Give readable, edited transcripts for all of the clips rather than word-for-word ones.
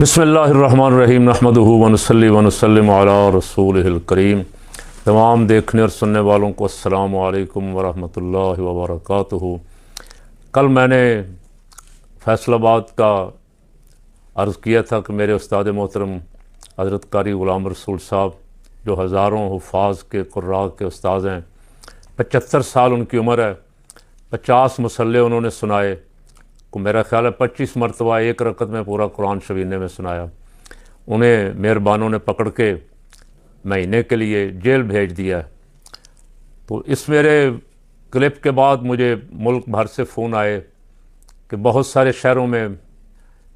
बिस्मिल्लाहिर्रहमानिर्रहीम नहमदुहु व नसल्ली व नसल्लिमु अला रसूलिहिल करीम। तमाम देखने और सुनने वालों को अस्सलामु अलैकुम व रहमतुल्लाहि व बरकातुहू। कल मैंने फैसलाबाद का अर्ज़ किया था कि मेरे उस्ताद मोहतरम हज़रत कारी ग़ुलाम रसूल साहब जो हज़ारों हुफ़ाज़ के क़ुर्रा के उस्ताद हैं, 75 साल उनकी उम्र है, 50 मुसल्ले उन्होंने सुनाए को मेरा ख़्याल है 25 मरतबा एक रकत में पूरा कुरान शवीने में सुनाया। उन्हें मेहरबानों ने पकड़ के महीने के लिए जेल भेज दिया। तो इस मेरे क्लिप के बाद मुझे मुल्क भर से फ़ोन आए कि बहुत सारे शहरों में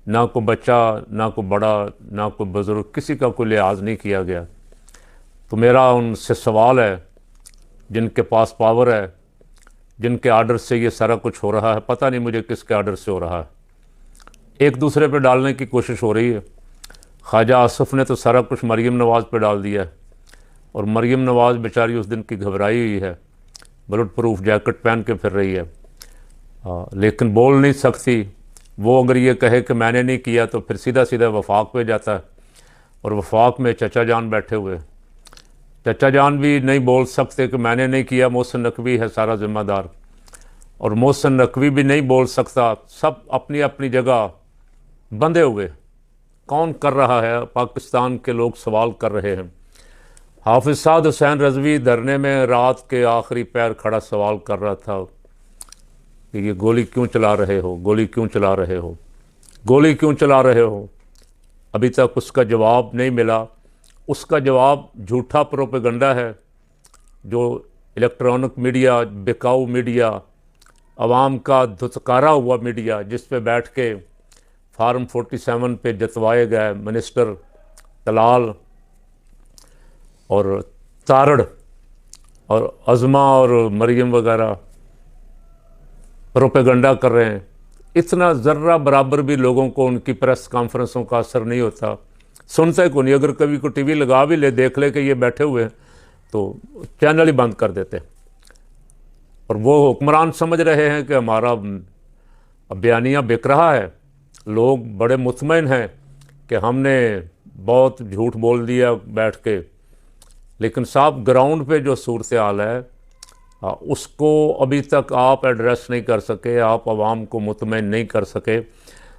ना कोई बच्चा, ना कोई बड़ा, ना कोई बुज़ुर्ग, किसी का कोई लिहाज नहीं किया गया। तो मेरा उनसे सवाल है, जिनके पास पावर है, जिनके आर्डर से ये सारा कुछ हो रहा है, पता नहीं मुझे किसके आर्डर से हो रहा है, एक दूसरे पे डालने की कोशिश हो रही है। ख्वाजा आसफ़ ने तो सारा कुछ मरीम नवाज़ पे डाल दिया है और मरीम नवाज़ बेचारी उस दिन की घबराई हुई है, बुलेट प्रूफ जैकेट पहन के फिर रही है, लेकिन बोल नहीं सकती। वो अगर ये कहे कि मैंने नहीं किया तो फिर सीधा सीधा वफाक पे जाता है और वफाक में चचा जान बैठे हुए। चचा जान भी नहीं बोल सकते कि मैंने नहीं किया, मोहसिन नकवी है सारा ज़िम्मेदार, और मोहसिन नकवी भी नहीं बोल सकता। सब अपनी अपनी जगह बंधे हुए। कौन कर रहा है? पाकिस्तान के लोग सवाल कर रहे हैं। हाफिज़ साद हुसैन रज़वी धरने में रात के आखिरी पैर खड़ा सवाल कर रहा था कि ये गोली क्यों चला रहे हो, गोली क्यों चला रहे हो, गोली क्यों चला रहे हो। अभी तक उसका जवाब नहीं मिला। उसका जवाब झूठा प्रोपेगंडा है जो इलेक्ट्रॉनिक मीडिया, बिकाऊ मीडिया, आवाम का धुतकारा हुआ मीडिया, जिस पे बैठ के फार्म 47 पे जतवाए गए मिनिस्टर तलाल और तारड़ और अज़मा और मरीम वगैरह प्रोपेगंडा कर रहे हैं। इतना ज़र्रा बराबर भी लोगों को उनकी प्रेस कॉन्फ्रेंसों का असर नहीं होता, सुनते को नहीं। अगर कभी को टीवी लगा भी ले, देख ले कि ये बैठे हुए हैं, तो चैनल ही बंद कर देते। और वो हुक्मरान समझ रहे हैं कि हमारा बयानिया बिक रहा है। लोग बड़े मुतमईन हैं कि हमने बहुत झूठ बोल दिया बैठ के, लेकिन साहब ग्राउंड पे जो सूरत हाल है उसको अभी तक आप एड्रेस नहीं कर सके, आप आवाम को मुतमईन नहीं कर सके।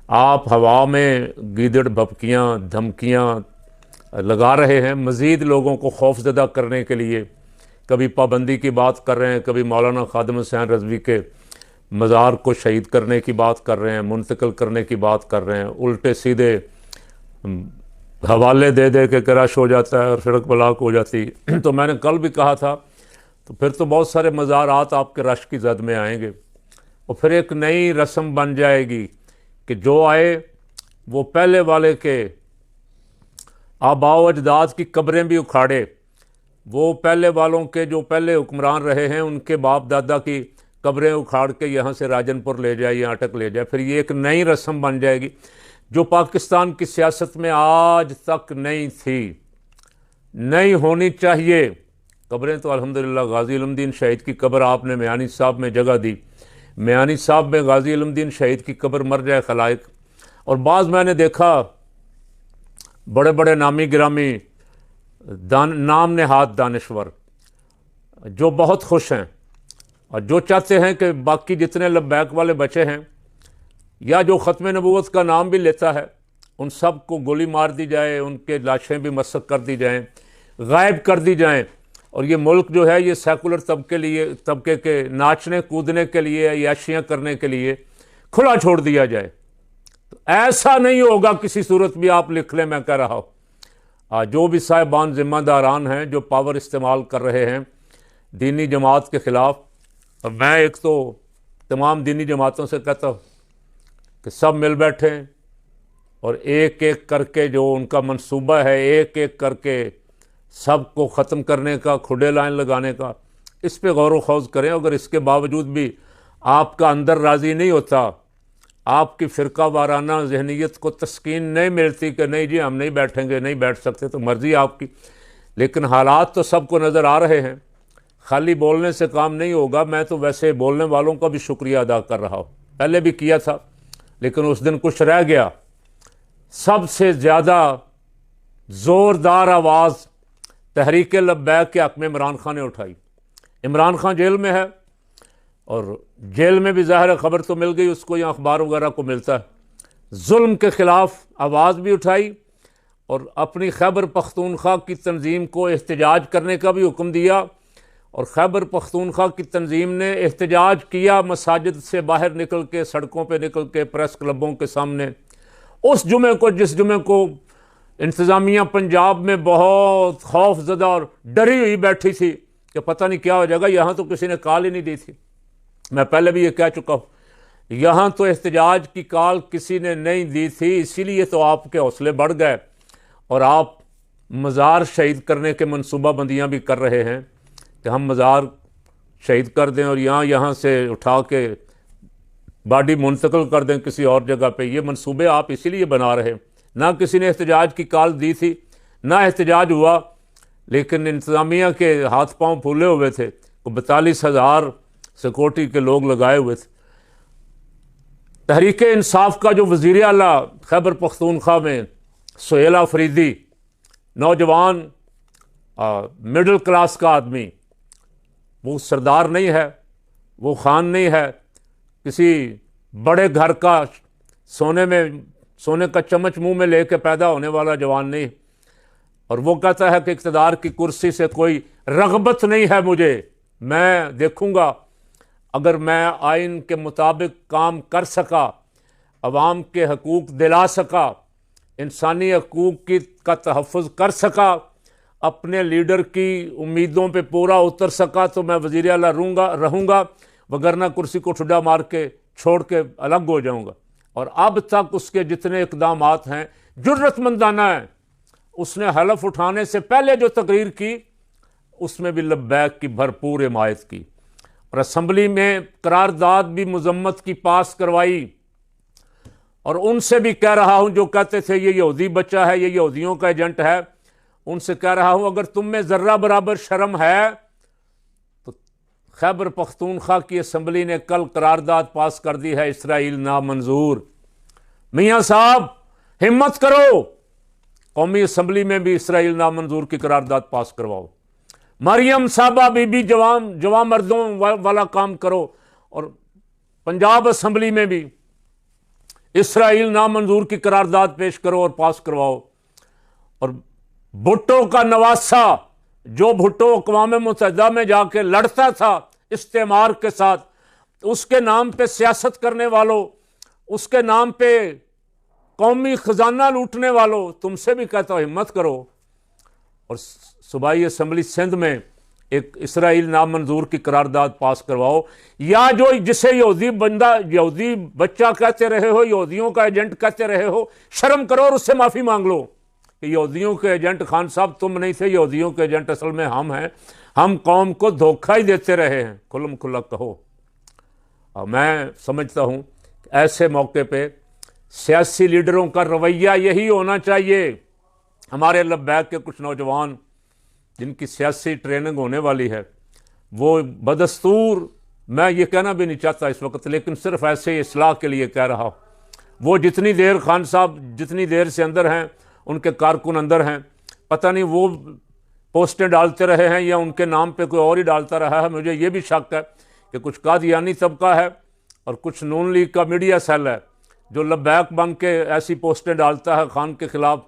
आप हवा में गीदड़ भपकियाँ, धमकियाँ लगा रहे हैं मज़ीद लोगों को खौफज़दा करने के लिए। कभी पाबंदी की बात कर रहे हैं, कभी मौलाना ख़ादिम हुसैन रज़वी के मज़ार को शहीद करने की बात कर रहे हैं, मुंतकिल करने की बात कर रहे हैं। उल्टे सीधे हवाले दे दे के क्रश हो जाता है और सड़क ब्लॉक हो जाती। तो मैंने कल भी कहा था, तो फिर तो बहुत सारे मज़ारात आपके रश की जद में आएंगे और फिर एक नई रस्म बन जाएगी कि जो आए वो पहले वाले के आबाओ अजदाद की कब्रें भी उखाड़े। वो पहले वालों के जो पहले हुक्मरान रहे हैं उनके बाप दादा की कब्रें उखाड़ के यहाँ से राजनपुर ले जाए या अटक ले जाए। फिर ये एक नई रस्म बन जाएगी जो पाकिस्तान की सियासत में आज तक नहीं थी, नहीं होनी चाहिए। कब्रें तो अल्हम्दुलिल्लाह गाजी इल्मुद्दीन शहीद की कब्र आपने मियानी साहब में जगह दी, मियानी साहब में गाजी इल्मुद्दीन शहीद की कब्र मर जाए खलाइक। और बाज़ मैंने देखा बड़े बड़े नामी गिरामी नाम नेहाद दानिश्वर जो बहुत खुश हैं और जो चाहते हैं कि बाकी जितने लब्बैक वाले बचे हैं या जो ख़त्म नबूवत का नाम भी लेता है उन सब को गोली मार दी जाए, उनके लाशें भी मसक कर दी जाएं, गायब कर दी जाएं। और ये मुल्क जो है ये सेकुलर तबके के नाचने कूदने के लिए, याशियाँ करने के लिए खुला छोड़ दिया जाए। तो ऐसा नहीं होगा किसी सूरत भी, आप लिख लें, मैं कह रहा हूँ। जो भी साहिबान ज़िम्मेदारान हैं जो पावर इस्तेमाल कर रहे हैं दीनी जमात के ख़िलाफ़, और मैं एक तो तमाम दीनी जमातों से कहता हूँ कि सब मिल बैठें और एक एक करके जो उनका मंसूबा है, एक एक करके सबको ख़त्म करने का, खुडे लाइन लगाने का, इस पे गौर व खौज करें। अगर इसके बावजूद भी आपका अंदर राज़ी नहीं होता, आपकी फ़िरका वाराना जहनीत को तस्कीन नहीं मिलती कि नहीं जी हम नहीं बैठेंगे, नहीं बैठ सकते, तो मर्ज़ी आपकी। लेकिन हालात तो सबको नज़र आ रहे हैं। खाली बोलने से काम नहीं होगा। मैं तो वैसे बोलने वालों का भी शुक्रिया अदा कर रहा हूँ, पहले भी किया था, लेकिन उस दिन कुछ रह गया। सबसे ज़्यादा ज़ोरदार आवाज़ तहरीक लब्बैक के हक़ में इमरान खान ने उठाई। इमरान खान जेल में है और जेल में भी ज़ाहिर खबर तो मिल गई उसको, या अखबार वगैरह को मिलता है। जुल्म के ख़िलाफ़ आवाज़ भी उठाई और अपनी खैबर पख्तूनख्वा की तंजीम को एहतजाज करने का भी हुक्म दिया। और खैबर पख्तूनख्वा की तंजीम ने एहतजाज किया मसाजिद से बाहर निकल के, सड़कों पे निकल के, प्रेस क्लबों के सामने। उस जुमे को, जिस जुमे को इंतज़ामिया पंजाब में बहुत खौफजदा और डरी हुई बैठी थी कि पता नहीं क्या हो जाएगा, यहाँ तो किसी ने कॉल ही नहीं दी थी। मैं पहले भी ये कह चुका हूँ, यहाँ तो एहतजाज की कॉल किसी ने नहीं दी थी, इसीलिए तो आपके हौसले बढ़ गए और आप मज़ार शहीद करने के मनसूबाबंदियाँ भी कर रहे हैं कि हम मज़ार शहीद कर दें और यहाँ से उठा के बॉडी मुंतकिल कर दें किसी और जगह पे। ये मनसूबे आप इसीलिए बना रहे हैं। ना किसी ने एहतजाज की कॉल दी थी, ना एहतजाज हुआ, लेकिन इंतज़ामिया के हाथ पांव फूले हुए थे। 42,000 सिक्योरिटी के लोग लगाए हुए थे। तहरीक इंसाफ का जो वज़ीर आला खैबर पख्तूनख्वा में सुहेल आफरीदी, नौजवान मिडिल क्लास का आदमी, वो सरदार नहीं है, वो खान नहीं है, किसी बड़े घर का सोने का चम्मच मुंह में लेके पैदा होने वाला जवान नहीं। और वो कहता है कि इक़्तिदार की कुर्सी से कोई रग़बत नहीं है मुझे, मैं देखूंगा अगर मैं आइन के मुताबिक काम कर सका, अवाम के हकूक़ दिला सका, इंसानी हकूक़ का तहफ़्फ़ुज़ कर सका, अपने लीडर की उम्मीदों पे पूरा उतर सका, तो मैं वज़ीर आला रहूँगा, वगरना कुर्सी को ठुड्डा मार के छोड़ के अलग हो जाऊँगा। और अब तक उसके जितने इक़दामात हैं जुर्रतमंदाना है। उसने हलफ उठाने से पहले जो तकरीर की उसमें भी लब्बैक की भरपूर हिमायत की और असम्बली में करारदाद भी मुजम्मत की पास करवाई। और उनसे भी कह रहा हूं जो कहते थे ये यहूदी बच्चा है, ये यहूदियों का एजेंट है, उनसे कह रहा हूं अगर तुम में ज़र्रा बराबर शर्म है तो खैबर पख्तूनख्वा की असम्बली ने कल करारदाद पास कर दी है, इसराइल नामंजूर। मियाँ साहब हिम्मत करो, कौमी असम्बली में भी इसराइल नामंजूर की करारदाद पास करवाओ। मरियम साहबा बीबी जवान मर्दों वाला काम करो और पंजाब असम्बली में भी इसराइल नामंजूर की करारदाद पेश करो और पास करवाओ। और भुट्टो का नवासा, जो भुट्टो अक़वाम मुत्तहिदा में जाके लड़ता था इस्तेमार के साथ, उसके नाम पे सियासत करने वालों, उसके नाम पे कौमी खजाना लूटने वालों, तुमसे भी कहता हूं हिम्मत करो और सूबाई असम्बली सिंध में एक इसराइल नामंजूर की करारदाद पास करवाओ। या जो जिसे यहूदी बच्चा कहते रहे हो, यहूदियों का एजेंट कहते रहे हो, शर्म करो और उससे माफ़ी मांग लो कि यहूदियों के एजेंट खान साहब तुम नहीं थे, यहूदियों के एजेंट असल में हम हैं, हम कौम को धोखा ही देते रहे हैं, खुल्म खुल्ला कहो। और मैं समझता हूँ ऐसे मौके पे सियासी लीडरों का रवैया यही होना चाहिए। हमारे लब्बैक के कुछ नौजवान जिनकी सियासी ट्रेनिंग होने वाली है, वो बदस्तूर, मैं ये कहना भी नहीं चाहता इस वक्त, लेकिन सिर्फ ऐसे इस्लाह के लिए कह रहा हूँ, वो जितनी देर खान साहब जितनी देर से अंदर हैं, उनके कारकुन अंदर हैं, पता नहीं वो पोस्टें डालते रहे हैं या उनके नाम पे कोई और ही डालता रहा है। मुझे ये भी शक है कि कुछ कादियानी तबका है और कुछ नून लीग का मीडिया सेल है जो लब्बैक बन के ऐसी पोस्टें डालता है खान के ख़िलाफ़।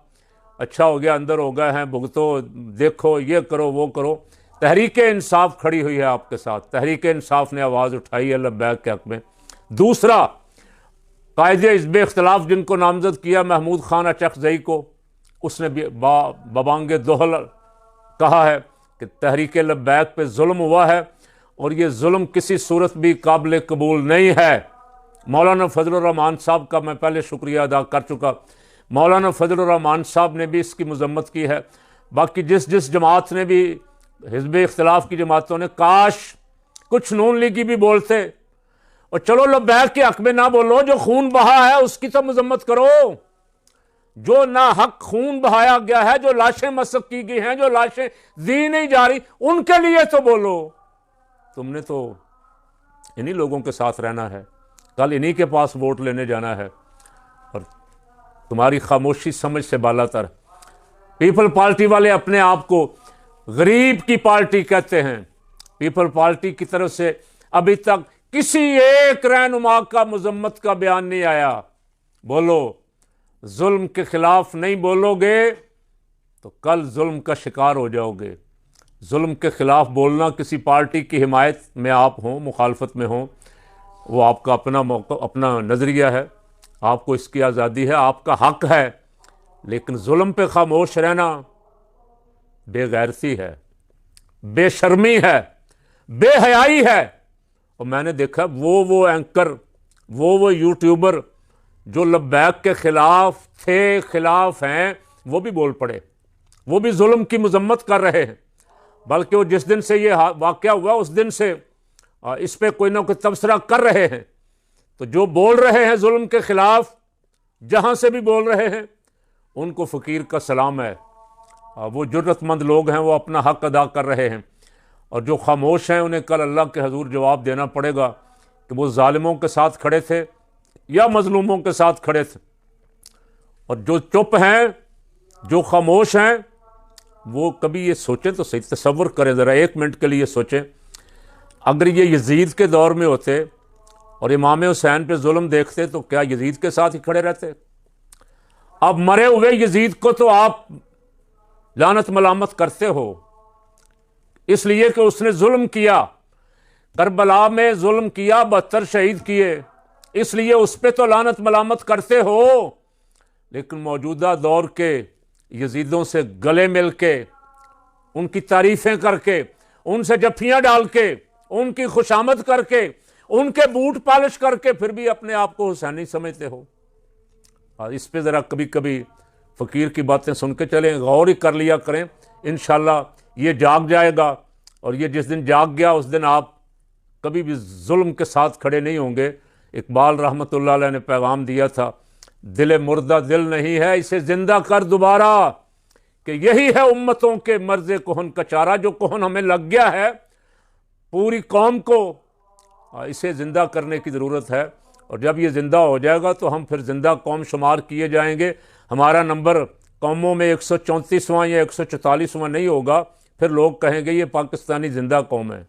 अच्छा हो गया अंदर हो गए हैं, भुगतो, देखो, ये करो, वो करो। तहरीक इंसाफ खड़ी हुई है आपके साथ, तहरीक इंसाफ ने आवाज़ उठाई है लब्बैक के हक़ में। दूसरा, कायदे हिज़्ब इख्तिलाफ जिनको नामज़द किया महमूद खान अचकज़ई को, उसने भी बबांगे दोहल कहा है कि तहरीक लब्बैक पे जुल्म हुआ है और ये जुल्म किसी सूरत भी काबिल कबूल नहीं है। मौलाना फजलुर रहमान साहब का मैं पहले शुक्रिया अदा कर चुका, मौलाना फजलुर रहमान साहब ने भी इसकी मजम्मत की है। बाकी जिस जमात ने भी, हिज़्ब इख्तिलाफ की जमातों ने, काश कुछ नून लीगी भी बोलते। और चलो लब्बैक के हक़ में ना बोलो, जो खून बहा है उसकी तो मजम्मत करो, जो ना हक खून बहाया गया है, जो लाशें मसक की गई हैं, जो लाशें दी नहीं जा रही, उनके लिए तो बोलो। तुमने तो इन्हीं लोगों के साथ रहना है, कल इन्हीं के पास वोट लेने जाना है और तुम्हारी खामोशी समझ से बालातर। पीपल पार्टी वाले अपने आप को गरीब की पार्टी कहते हैं। पीपल पार्टी की तरफ से अभी तक किसी एक रहनुमा का मजम्मत का बयान नहीं आया। बोलो, जुल्म के खिलाफ नहीं बोलोगे तो कल जुल्म का शिकार हो जाओगे। जुल्म के खिलाफ बोलना, किसी पार्टी की हिमायत में आप हों, मुखालफत में हों, वो आपका अपना मौका, अपना नज़रिया है, आपको इसकी आज़ादी है, आपका हक है। लेकिन जुल्म पे खामोश रहना बेगैरती है, बेशर्मी है, बेहयाई है। और मैंने देखा वो एंकर, वो यूट्यूबर जो लब्बैक के खिलाफ थे, खिलाफ हैं, वो भी बोल पड़े, वो भी जुल्म की मजम्मत कर रहे हैं। बल्कि वो जिस दिन से ये वाक़या हुआ उस दिन से इस पे कोई ना कोई तबसरा कर रहे हैं। तो जो बोल रहे हैं जुल्म के खिलाफ, जहाँ से भी बोल रहे हैं, उनको फ़कीर का सलाम है। वो जुर्रतमंद लोग हैं, वो अपना हक अदा कर रहे हैं। और जो खामोश हैं उन्हें कल अल्लाह के हजूर जवाब देना पड़ेगा कि वो जालिमों के साथ खड़े थे या मजलूमों के साथ खड़े थे। और जो चुप हैं, जो खामोश हैं, वो कभी ये सोचें तो सही, तसव्वुर करें ज़रा, एक मिनट के लिए सोचें, अगर ये यजीद के दौर में होते और इमाम हुसैन पे जुल्म देखते तो क्या यजीद के साथ ही खड़े रहते? अब मरे हुए यजीद को तो आप लानत मलामत करते हो इसलिए कि उसने जुल्म किया, करबला में जुल्म किया, 72 शहीद किए, इसलिए उस पर तो लानत मलामत करते हो। लेकिन मौजूदा दौर के यजीदों से गले मिल के, उनकी तारीफ़ें करके, उनसे जफ्फियाँ डाल के, उनकी खुशामद करके, उनके बूट पॉलिश करके फिर भी अपने आप को हुसैनी समझते हो। और इस पे ज़रा कभी कभी फ़कीर की बातें सुन के चलें, गौर ही कर लिया करें। इंशाअल्लाह ये जाग जाएगा, और ये जिस दिन जाग गया उस दिन आप कभी भी जुल्म के साथ खड़े नहीं होंगे। इकबाल रहमतुल्लाह अलैह ने पैगाम दिया था, दिल मुर्दा दिल नहीं है, इसे ज़िंदा कर दोबारा, कि यही है उम्मतों के मर्ज़े कोहन का चारा। जो कोहन हमें लग गया है, पूरी कौम को इसे ज़िंदा करने की ज़रूरत है। और जब ये ज़िंदा हो जाएगा तो हम फिर ज़िंदा कौम शुमार किए जाएंगे। हमारा नंबर कौमों में 134वां या 144वां नहीं होगा। फिर लोग कहेंगे ये पाकिस्तानी ज़िंदा कौम है।